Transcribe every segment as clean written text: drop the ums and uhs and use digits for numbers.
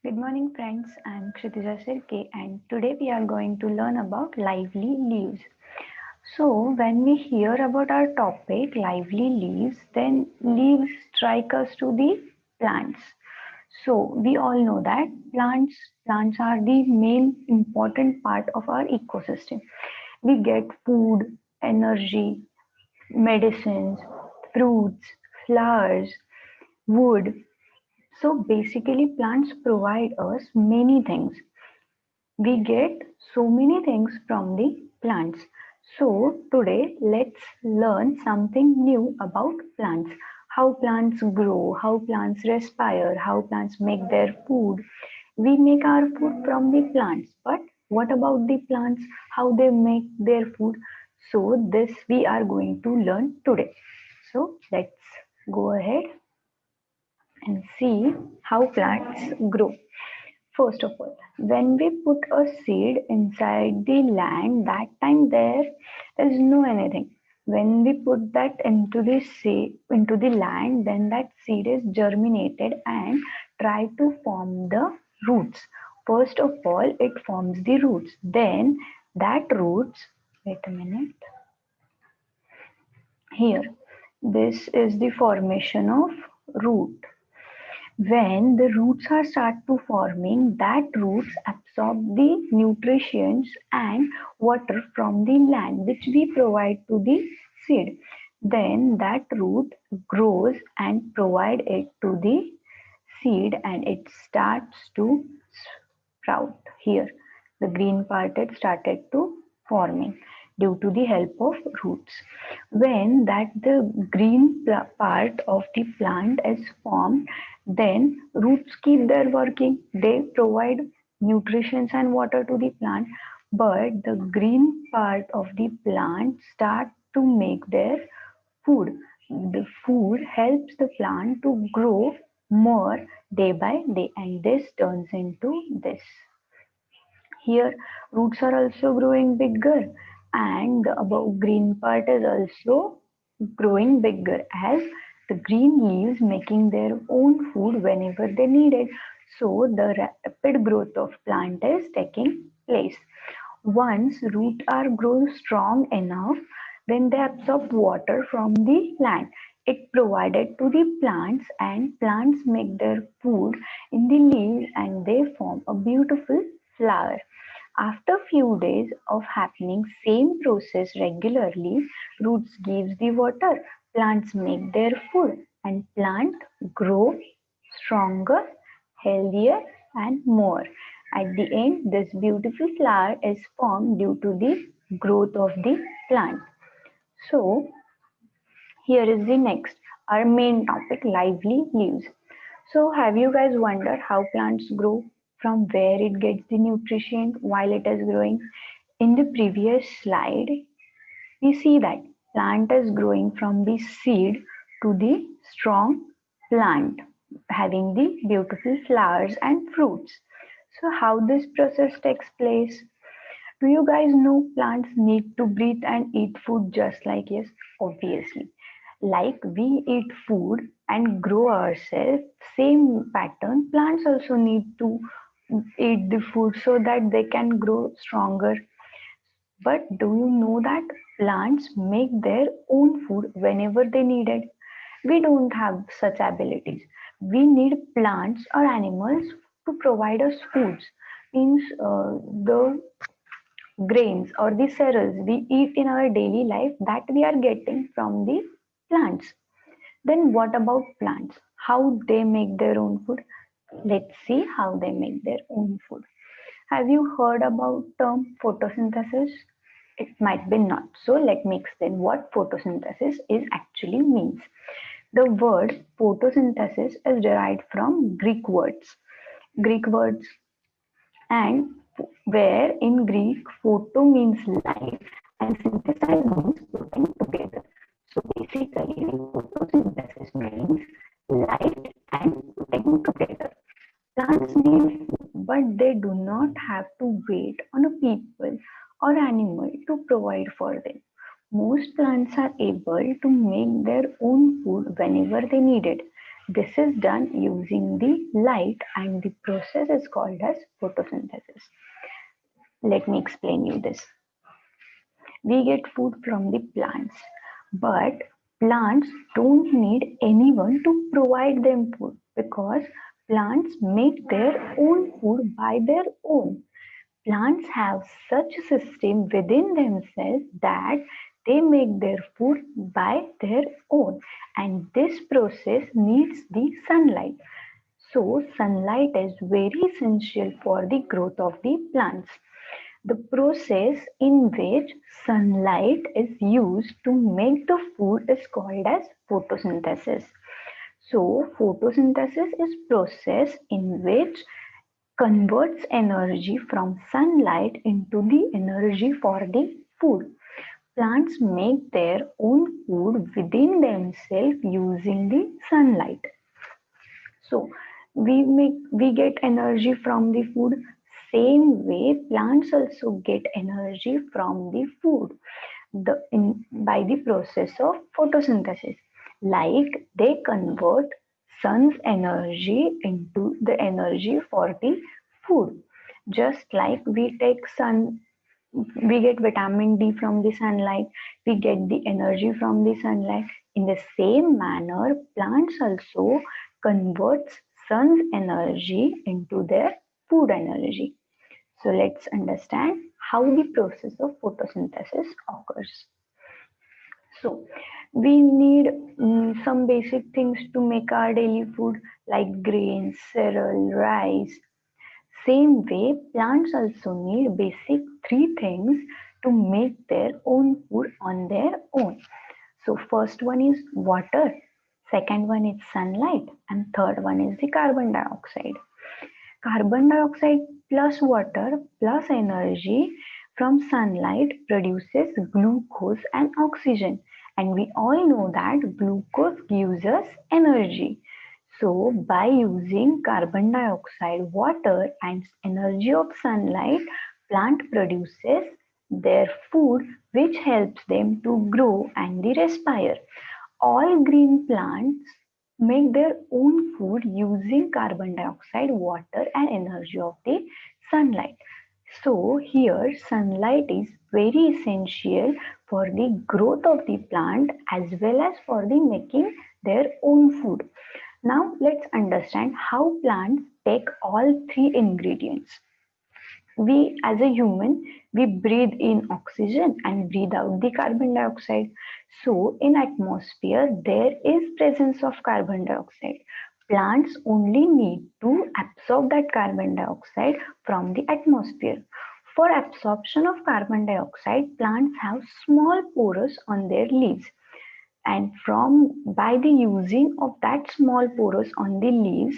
Good morning, friends. I'm Kshitija Sirke, and today we are going to learn about lively leaves. So, when we hear about our topic, lively leaves, then leaves strike us to the plants. So, we all know that plants are the main important part of our ecosystem. We get food, energy, medicines, fruits, flowers, wood. So basically, plants provide us many things. We get so many things from the plants. So today, let's learn something new about plants. How plants grow, how plants respire, how plants make their food. We make our food from the plants, but what about the plants? How they make their food? So this we are going to learn today. So let's go ahead and see how plants grow. First of all, when we put a seed inside the land, that time there is no anything. When we put that into the into the land, then that seed is germinated and try to form the roots. First of all, it forms the roots. Then that roots, wait a minute, here, this is the formation of root. When the roots are start to forming, that roots absorb the nutrients and water from the land which we provide to the seed. Then that root grows and provide it to the seed and it starts to sprout. Here, the green part it started to forming due to the help of roots. When that the green part of the plant is formed, then roots keep their working. They provide nutrition and water to the plant, but the green part of the plant start to make their food. The food helps the plant to grow more day by day, and this turns into this. Here, roots are also growing bigger, and the above green part is also growing bigger as the green leaves making their own food whenever they need it. So, the rapid growth of plant is taking place. Once roots are grown strong enough, then they absorb water from the land. It provided to the plants and plants make their food in the leaves and they form a beautiful flower. After few days of happening same process regularly, roots gives the water, plants make their food and plant grow stronger, healthier and more. At the end, this beautiful flower is formed due to the growth of the plant. So, here is the next, our main topic, lively leaves. So, have you guys wondered how plants grow, from where it gets the nutrition while it is growing? In the previous slide, we see that plant is growing from the seed to the strong plant, having the beautiful flowers and fruits. So, how this process takes place? Do you guys know plants need to breathe and eat food just like us? Obviously. Like we eat food and grow ourselves, same pattern, plants also need to eat the food so that they can grow stronger. But do you know that plants make their own food whenever they need it? We don't have such abilities. We need plants or animals to provide us foods. Means the grains or the cereals we eat in our daily life that we are getting from the plants. Then what about plants? How they make their own food? Let's see how they make their own food. Have you heard about term photosynthesis? It might be not. So let me explain what photosynthesis is actually means. The word photosynthesis is derived from Greek words. Greek words and where in Greek photo means light and synthesize means putting together. So basically photosynthesis means light and putting together. Plants need food, but they do not have to wait on a people or animal to provide for them. Most plants are able to make their own food whenever they need it. This is done using the light and the process is called as photosynthesis. Let me explain you this. We get food from the plants, but plants don't need anyone to provide them food because plants make their own food by their own. Plants have such a system within themselves that they make their food by their own, and this process needs the sunlight. So, sunlight is very essential for the growth of the plants. The process in which sunlight is used to make the food is called as photosynthesis. So, photosynthesis is process in which converts energy from sunlight into the energy for the food. Plants make their own food within themselves using the sunlight. So we get energy from the food. Same way, plants also get energy from the food by the process of photosynthesis. Like they convert sun's energy into the energy for the food. Just like we take sun, we get vitamin D from the sunlight, we get the energy from the sunlight. In the same manner, plants also converts sun's energy into their food energy. So let's understand how the process of photosynthesis occurs. So we need some basic things to make our daily food like grains, cereal, rice. Same way, plants also need basic three things to make their own food on their own. So first one is water, second one is sunlight, and third one is the carbon dioxide. Carbon dioxide plus water plus energy from sunlight produces glucose and oxygen. And we all know that glucose gives us energy. So, by using carbon dioxide, water, and energy of sunlight, plant produces their food, which helps them to grow and they respire. All green plants make their own food using carbon dioxide, water, and energy of the sunlight. So, here sunlight is very essential for the growth of the plant as well as for the making their own food. Now, let's understand how plants take all three ingredients. We as a human, we breathe in oxygen and breathe out the carbon dioxide. So in atmosphere there is presence of carbon dioxide. Plants only need to absorb that carbon dioxide from the atmosphere. For absorption of carbon dioxide, plants have small pores on their leaves, and from by the using of that small pores on the leaves,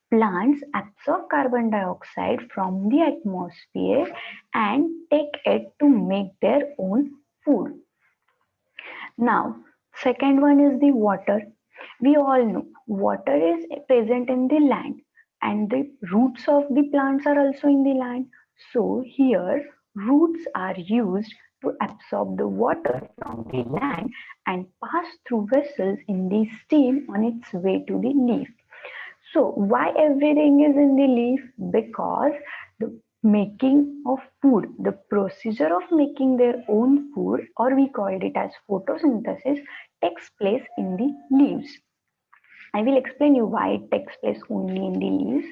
plants absorb carbon dioxide from the atmosphere and take it to make their own food. Now, second one is the water. We all know water is present in the land and the roots of the plants are also in the land. So here roots are used to absorb the water from the land and pass through vessels in the stem on its way to the leaf. So why everything is in the leaf? Because the making of food, the procedure of making their own food, or we called it as photosynthesis, takes place in the leaves. I will explain you why it takes place only in the leaves.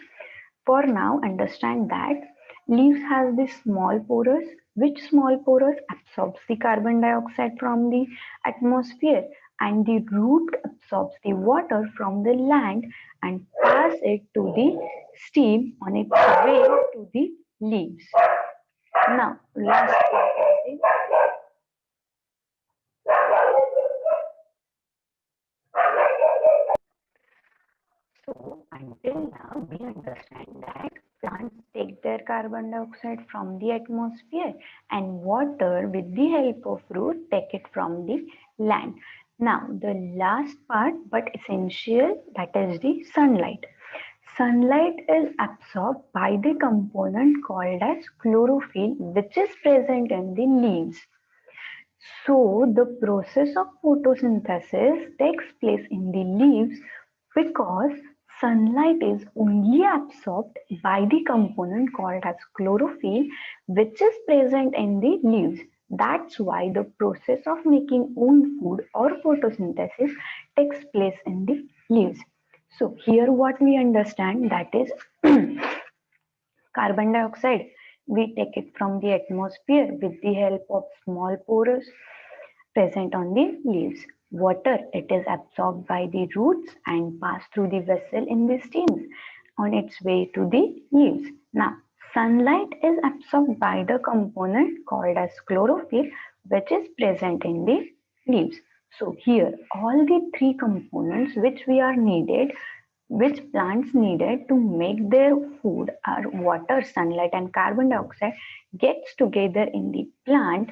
For now, understand that leaves has this small pores, which small pores absorbs the carbon dioxide from the atmosphere, and the root absorbs the water from the land and pass it to the stem on its way to the leaves. Now, last part is so until now we understand that plants take their carbon dioxide from the atmosphere and water with the help of root take it from the land. Now the last part but essential, that is the sunlight. Sunlight is absorbed by the component called as chlorophyll, which is present in the leaves. So the process of photosynthesis takes place in the leaves Because sunlight is only absorbed by the component called as chlorophyll, which is present in the leaves. That's why the process of making own food or photosynthesis takes place in the leaves. So here what we understand, that is carbon dioxide. We take it from the atmosphere with the help of small pores present on the leaves. Water, it is absorbed by the roots and passed through the vessel in the stems on its way to the leaves. Now, sunlight is absorbed by the component called as chlorophyll, which is present in the leaves. So here, all the three components which we are needed, which plants needed to make their food are water, sunlight, and carbon dioxide gets together in the plant.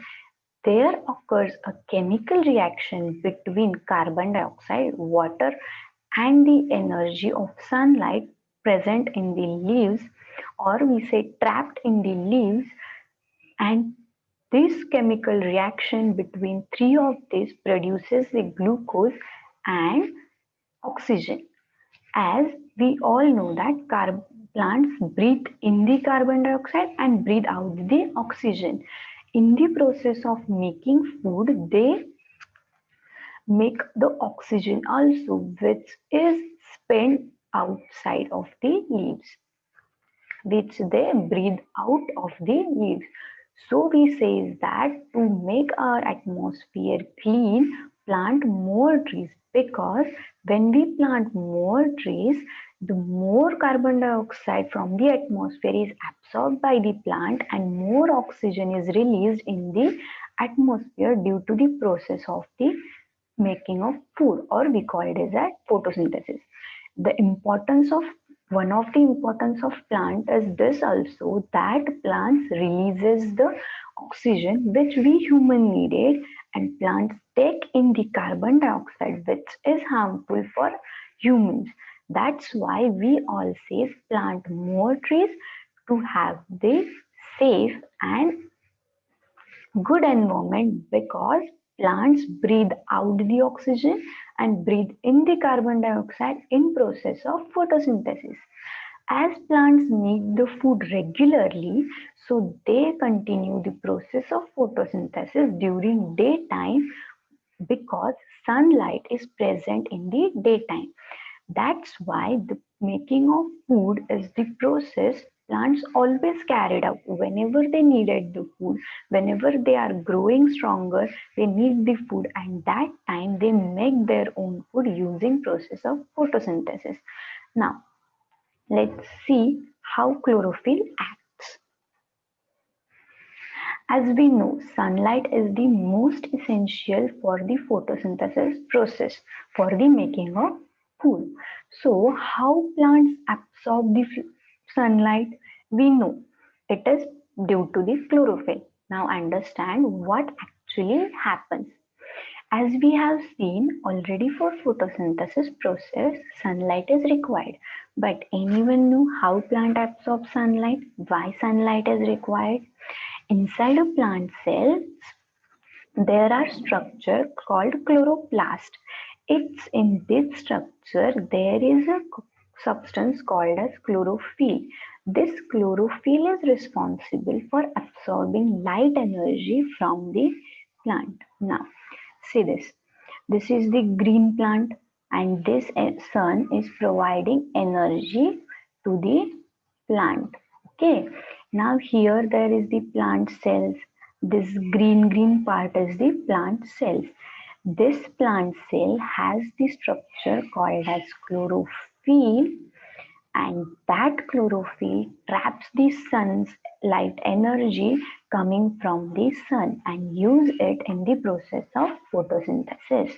There occurs a chemical reaction between carbon dioxide, water, and the energy of sunlight present in the leaves, or we say trapped in the leaves. And this chemical reaction between three of these produces the glucose and oxygen. As we all know that plants breathe in the carbon dioxide and breathe out the oxygen. In the process of making food, they make the oxygen also, which is spent outside of the leaves, which they breathe out of the leaves. So we say that to make our atmosphere clean, plant more trees, because when we plant more trees, the more carbon dioxide from the atmosphere is absorbed by the plant and more oxygen is released in the atmosphere due to the process of the making of food, or we call it as a photosynthesis. The importance of One of the importance of plant is this also, that plants releases the oxygen which we human needed, and plants take in the carbon dioxide which is harmful for humans. That's why we all say plant more trees to have the safe and good environment, because plants breathe out the oxygen and breathe in the carbon dioxide in process of photosynthesis. As plants need the food regularly, so they continue the process of photosynthesis during daytime, because sunlight is present in the daytime. That's why the making of food is the process plants always carried out whenever they needed the food. Whenever they are growing stronger, they need the food, and that time they make their own food using process of photosynthesis. Now, let's see how chlorophyll acts. As we know, sunlight is the most essential for the photosynthesis process, for the making of food. So, how plants absorb the sunlight? We know it is due to the chlorophyll. Now, understand what actually happens. As we have seen already, for photosynthesis process, sunlight is required. But anyone know how plant absorbs sunlight? Why sunlight is required? Inside a plant cell, there are structure called chloroplast. It's in this structure there is a substance called as chlorophyll. This chlorophyll is responsible for absorbing light energy from the plant. Now, see this. This is the green plant, and this sun is providing energy to the plant. Okay, now here there is the plant cells. This green part is the plant cells. This plant cell has the structure called as chlorophyll, and that chlorophyll traps the sun's light energy coming from the sun and use it in the process of photosynthesis.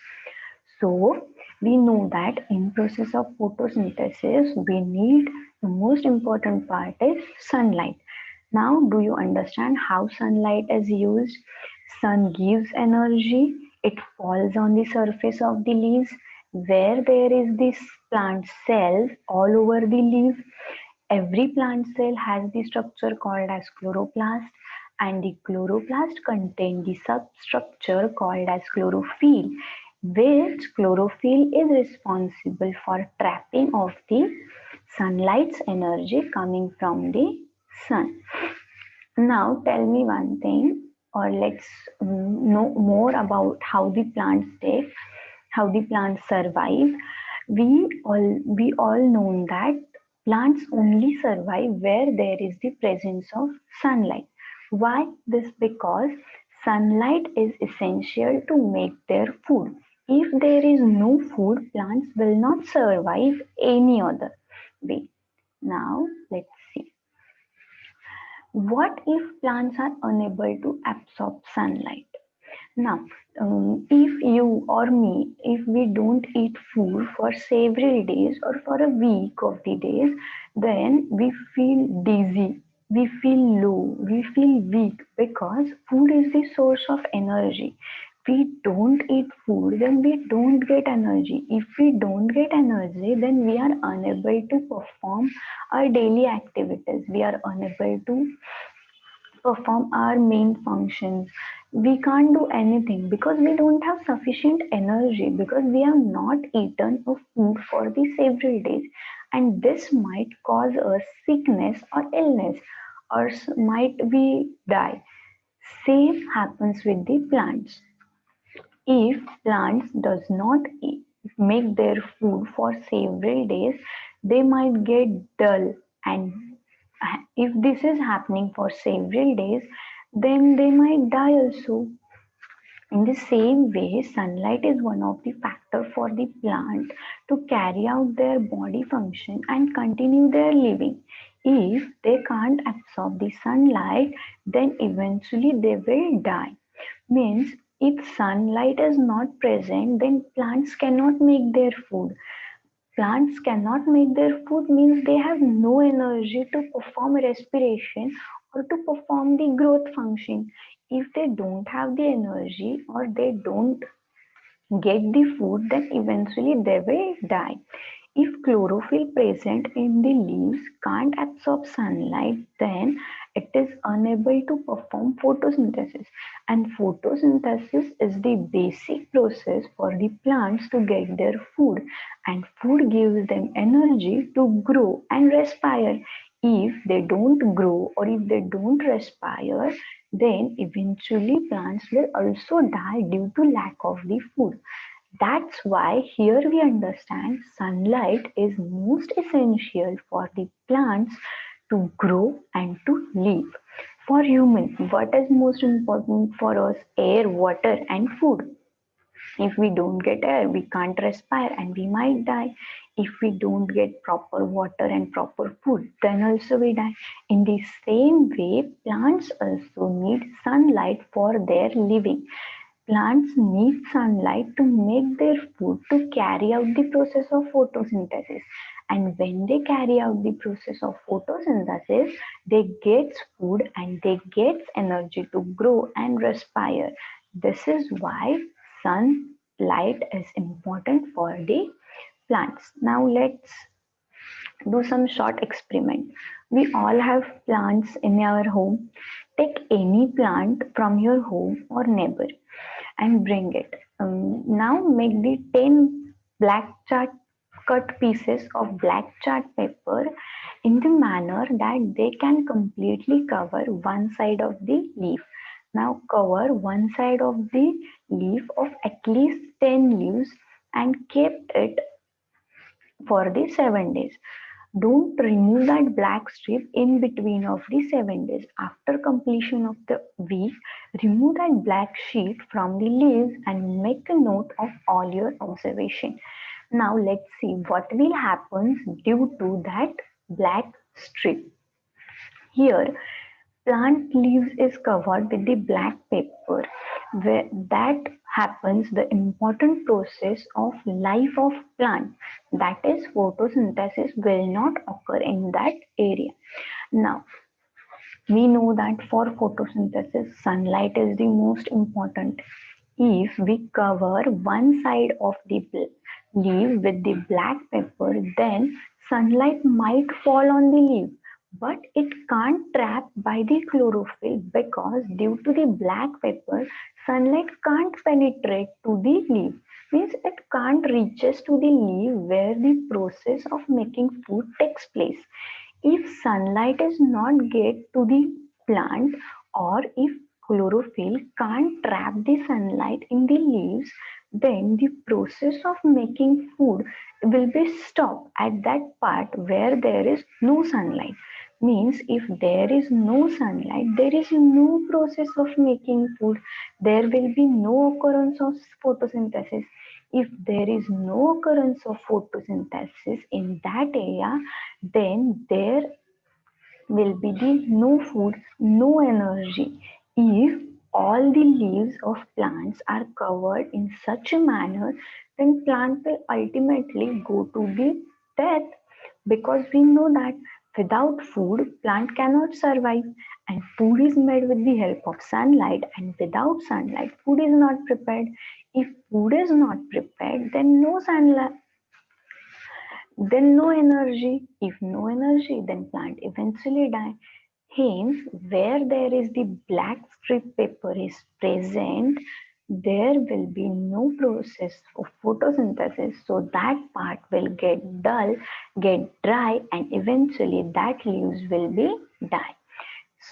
So we know that in process of photosynthesis, we need the most important part is sunlight. Now, do you understand how sunlight is used? Sun gives energy. It falls on the surface of the leaves where there is this plant cells all over the leaf. Every plant cell has the structure called as chloroplast, and the chloroplast contain the substructure called as chlorophyll. which chlorophyll is responsible for trapping of the sunlight's energy coming from the sun. Now tell me one thing, or let's know more about how the plants take, how the plants survive. We all know that plants only survive where there is the presence of sunlight. Why this? Because sunlight is essential to make their food. If there is no food, plants will not survive any other way. Now let's see. What if plants are unable to absorb sunlight? Now, if you or me, if we don't eat food for several days or for a week of the days, then we feel dizzy, we feel low, we feel weak because food is the source of energy. We don't eat food, then we don't get energy. If we don't get energy, then we are unable to perform our daily activities. We are unable to perform our main functions. We can't do anything because we don't have sufficient energy because we have not eaten a food for the several days, and this might cause us sickness or illness, or might we die. Same happens with the plants. If plants does not make their food for several days, they might get dull, and if this is happening for several days, then they might die also. In the same way, sunlight is one of the factors for the plant to carry out their body function and continue their living. If they can't absorb the sunlight, then eventually they will die. Means if sunlight is not present, then plants cannot make their food. Plants cannot make their food means they have no energy to perform respiration or to perform the growth function. If they don't have the energy or they don't get the food, then eventually they will die. If chlorophyll present in the leaves can't absorb sunlight, then it is unable to perform photosynthesis. And photosynthesis is the basic process for the plants to get their food. And food gives them energy to grow and respire. If they don't grow or if they don't respire, then eventually plants will also die due to lack of the food. That's why here we understand sunlight is most essential for the plants to grow and to live. For humans, what is most important for us? Air, water, and food. If we don't get air, we can't respire and we might die. If we don't get proper water and proper food, then also we die. In the same way, plants also need sunlight for their living. Plants need sunlight to make their food to carry out the process of photosynthesis. And when they carry out the process of photosynthesis, they get food and they get energy to grow and respire. This is why sunlight is important for the plants. Now let's do some short experiment. We all have plants in our home. Take any plant from your home or neighbor and bring it. Now make the 10 black chart cut pieces of black chart paper in the manner that they can completely cover one side of the leaf. Now cover one side of the leaf of at least 10 leaves and keep it for the 7 days. Don't remove that black strip in between of the 7 days. After completion of the week, remove that black sheet from the leaves and make a note of all your observation. Now let's see what will happen due to that black strip. Here, plant leaves is covered with the black paper. Where that happens the important process of life of plant, that is photosynthesis, will not occur in that area. Now we know that for photosynthesis sunlight is the most important. If we cover one side of the leaf with the black paper, then sunlight might fall on the leaf, but it can't trap by the chlorophyll because due to the black paper, sunlight can't penetrate to the leaf. means it can't reaches to the leaf where the process of making food takes place. If sunlight is not get to the plant, or if chlorophyll can't trap the sunlight in the leaves, then the process of making food will be stopped at that part where there is no sunlight. Means if there is no sunlight, there is no process of making food. There will be no occurrence of photosynthesis. If there is no occurrence of photosynthesis in that area, then there will be the no food, no energy. If all the leaves of plants are covered in such a manner, then plant will ultimately go to the death, because we know that without food, plant cannot survive, and food is made with the help of sunlight, and without sunlight, food is not prepared. If food is not prepared, then no sunlight, then no energy. If no energy, then plant eventually die. Hence, where there is the black strip paper is present, there will be no process of photosynthesis. So that part will get dull, get dry, and eventually that leaves will be die.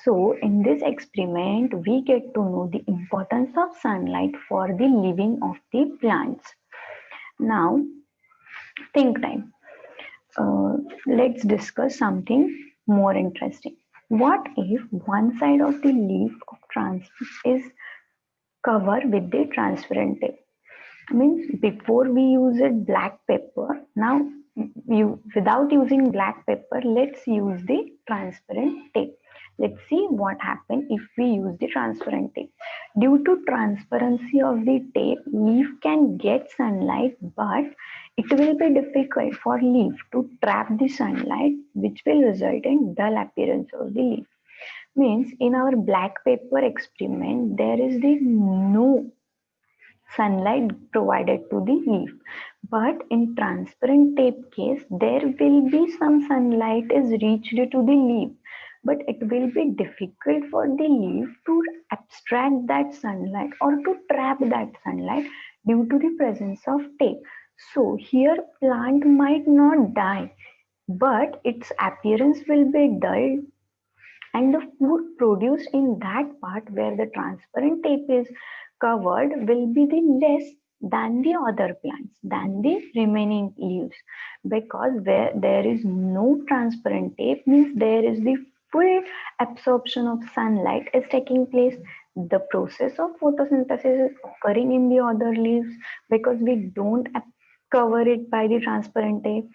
So in this experiment, we get to know the importance of sunlight for the living of the plants. Now, think time. Let's discuss something more interesting. What if one side of the leaf of trans is covered with the transparent tape? Means before we use it black pepper, now you without using black pepper, let's use the transparent tape. Let's see what happens if we use the transparent tape. Due to transparency of the tape, leaf can get sunlight, but it will be difficult for leaf to trap the sunlight, which will result in dull appearance of the leaf. Means in our black pepper experiment, there is the no sunlight provided to the leaf, but in transparent tape case there will be some sunlight is reached to the leaf, but it will be difficult for the leaf to abstract that sunlight or to trap that sunlight due to the presence of tape. So here plant might not die, but its appearance will be dull, and the food produced in that part where the transparent tape is covered will be the less than the other plants, than the remaining leaves, because where there is no transparent tape means there is the full absorption of sunlight is taking place. The process of photosynthesis is occurring in the other leaves because we don't cover it by the transparent tape.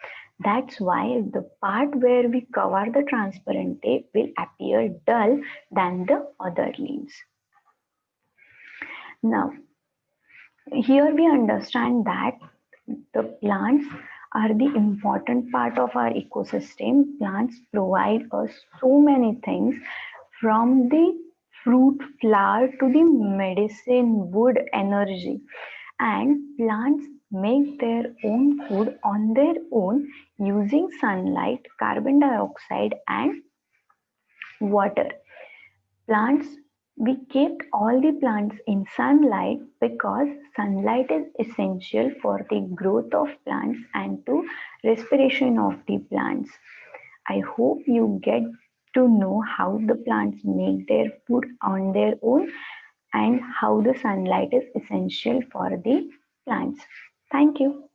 That's why the part where we cover the transparent tape will appear dull than the other leaves. Now, here we understand that the plants are the important part of our ecosystem. Plants provide us so many things, from the fruit, flower to the medicine, wood, energy. And plants make their own food on their own using sunlight, carbon dioxide, and water. Plants, we kept all the plants in sunlight because sunlight is essential for the growth of plants and to respiration of the plants. I hope you get to know how the plants make their food on their own and how the sunlight is essential for the plants. Thank you.